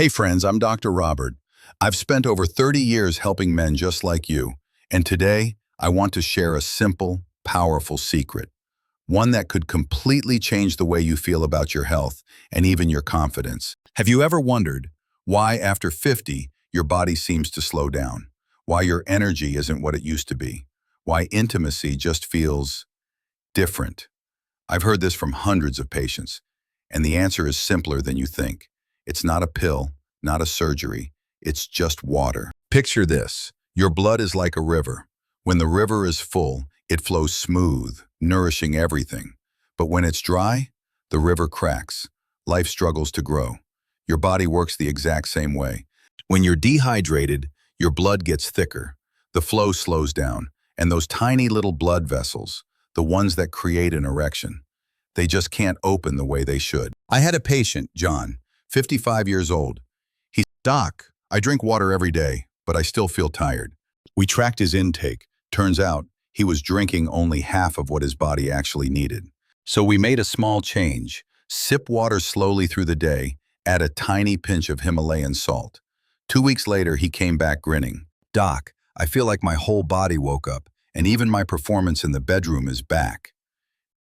Hey friends, I'm Dr. Robert. I've spent over 30 years helping men just like you, and today I want to share a simple, powerful secret, one that could completely change the way you feel about your health and even your confidence. Have you ever wondered why after 50 your body seems to slow down? Why your energy isn't what it used to be? Why intimacy just feels different? I've heard this from hundreds of patients, and the answer is simpler than you think. It's not a pill, not a surgery, it's just water. Picture this. Your blood is like a river. When the river is full, it flows smooth, nourishing everything. But when it's dry, the river cracks. Life struggles to grow. Your body works the exact same way. When you're dehydrated, your blood gets thicker. The flow slows down, and those tiny little blood vessels, the ones that create an erection, they just can't open the way they should. I had a patient, John, 55 years old. He said, "Doc, I drink water every day, but I still feel tired." We tracked his intake. Turns out he was drinking only half of what his body actually needed. So we made a small change. Sip water slowly through the day, add a tiny pinch of Himalayan salt. 2 weeks later, he came back grinning. "Doc, I feel like my whole body woke up, and even my performance in the bedroom is back."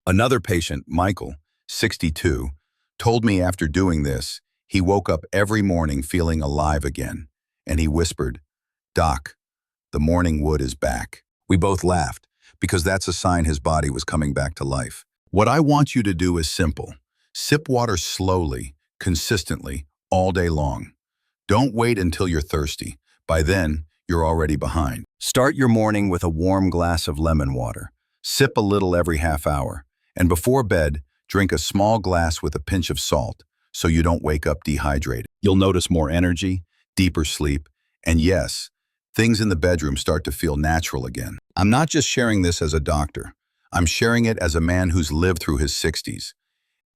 Another patient, Michael, 62, told me after doing this, he woke up every morning feeling alive again, and he whispered, "Doc, the morning wood is back." We both laughed, because that's a sign his body was coming back to life. What I want you to do is simple. Sip water slowly, consistently, all day long. Don't wait until you're thirsty. By then, you're already behind. Start your morning with a warm glass of lemon water. Sip a little every half hour. And before bed, drink a small glass with a pinch of salt so you don't wake up dehydrated. You'll notice more energy, deeper sleep, and yes, things in the bedroom start to feel natural again. I'm not just sharing this as a doctor. I'm sharing it as a man who's lived through his 60s.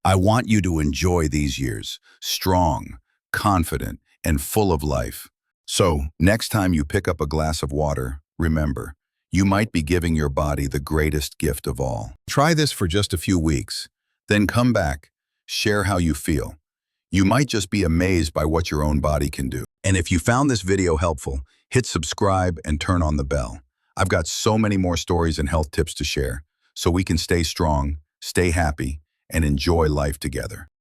I want you to enjoy these years, strong, confident, and full of life. So, next time you pick up a glass of water, remember, you might be giving your body the greatest gift of all. Try this for just a few weeks, then come back, share how you feel. You might just be amazed by what your own body can do. And if you found this video helpful, hit subscribe and turn on the bell. I've got so many more stories and health tips to share, so we can stay strong, stay happy, and enjoy life together.